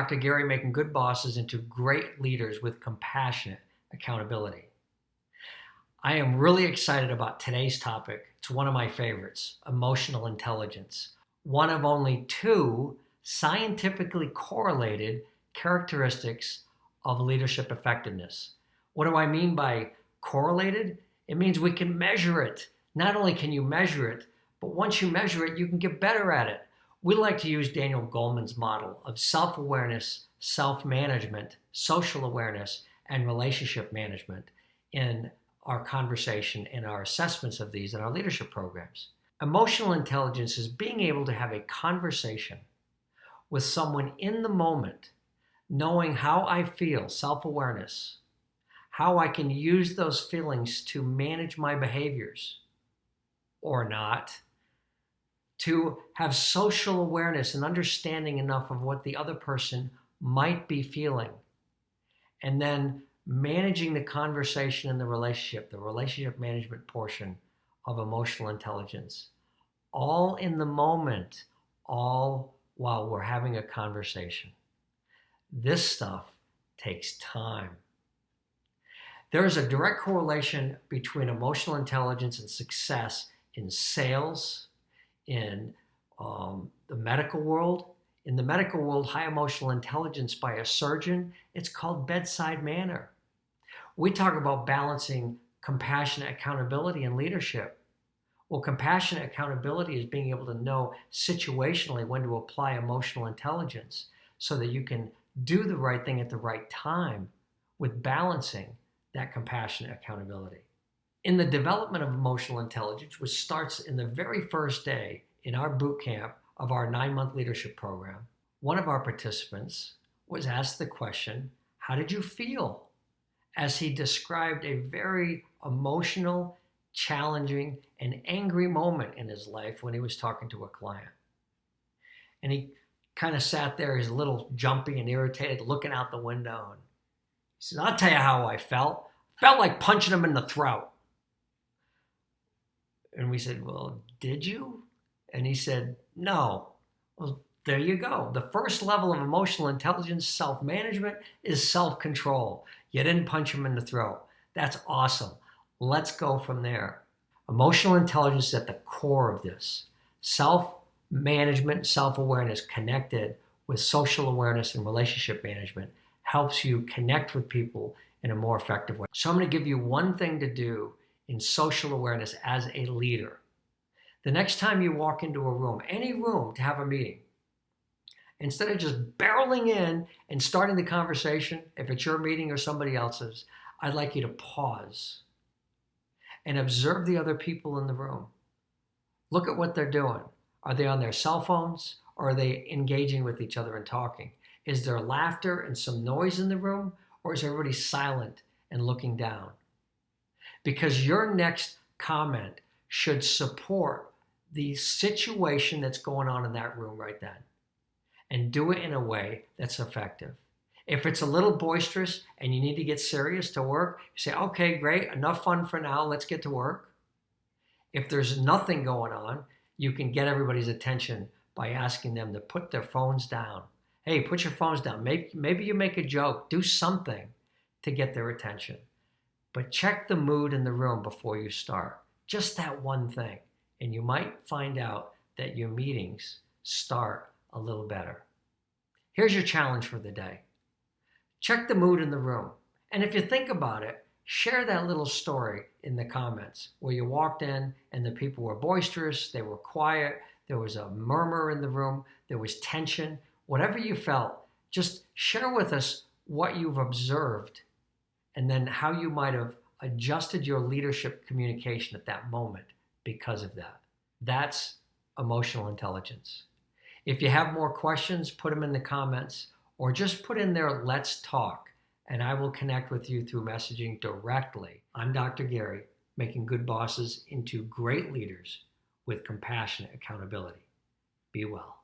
Dr. Gary, making good bosses into great leaders with compassionate accountability. I am really excited about today's topic. It's one of my favorites, emotional intelligence. One of only two scientifically correlated characteristics of leadership effectiveness. What do I mean by correlated? It means we can measure it. Not only can you measure it, but once you measure it, you can get better at it. We like to use Daniel Goleman's model of self-awareness, self-management, social awareness, and relationship management in our conversation and our assessments of these in our leadership programs. Emotional intelligence is being able to have a conversation with someone in the moment, knowing how I feel, self-awareness, how I can use those feelings to manage my behaviors or not, to have social awareness and understanding enough of what the other person might be feeling, and then managing the conversation and the relationship management portion of emotional intelligence, all in the moment, all while we're having a conversation. This stuff takes time. There is a direct correlation between emotional intelligence and success in sales, in the medical world. In the medical world, high emotional intelligence by a surgeon, it's called bedside manner. We talk about balancing compassionate accountability and leadership. Well, compassionate accountability is being able to know situationally when to apply emotional intelligence so that you can do the right thing at the right time with balancing that compassionate accountability. In the development of emotional intelligence, which starts in the very first day in our boot camp of our 9-month leadership program, one of our participants was asked the question, how did you feel? As he described a very emotional, challenging, and angry moment in his life when he was talking to a client. And he kind of sat there, he's a little jumpy and irritated, looking out the window. And he said, I'll tell you how I felt. Felt like punching him in the throat. And we said, well, did you? And he said, no. Well, there you go. The first level of emotional intelligence, self-management, is self-control. You didn't punch him in the throat. That's awesome. Let's go from there. Emotional intelligence is at the core of this. Self-management, self-awareness connected with social awareness and relationship management helps you connect with people in a more effective way. So I'm going to give you one thing to do in social awareness as a leader. The next time you walk into a room, any room to have a meeting, instead of just barreling in and starting the conversation, if it's your meeting or somebody else's, I'd like you to pause and observe the other people in the room. Look at what they're doing. Are they on their cell phones or are they engaging with each other and talking? Is there laughter and some noise in the room, or is everybody silent and looking down? Because your next comment should support the situation that's going on in that room right then, and do it in a way that's effective. If it's a little boisterous and you need to get serious to work, you say, okay, great, enough fun for now, let's get to work. If there's nothing going on, you can get everybody's attention by asking them to put their phones down. Hey, put your phones down. Maybe you make a joke, do something to get their attention. But check the mood in the room before you start. Just that one thing. And you might find out that your meetings start a little better. Here's your challenge for the day. Check the mood in the room. And if you think about it, share that little story in the comments where you walked in and the people were boisterous, they were quiet, there was a murmur in the room, there was tension. Whatever you felt, just share with us what you've observed and then how you might have adjusted your leadership communication at that moment because of that. That's emotional intelligence. If you have more questions, put them in the comments or just put in there, let's talk, and I will connect with you through messaging directly. I'm Dr. Gary, making good bosses into great leaders with compassionate accountability. Be well.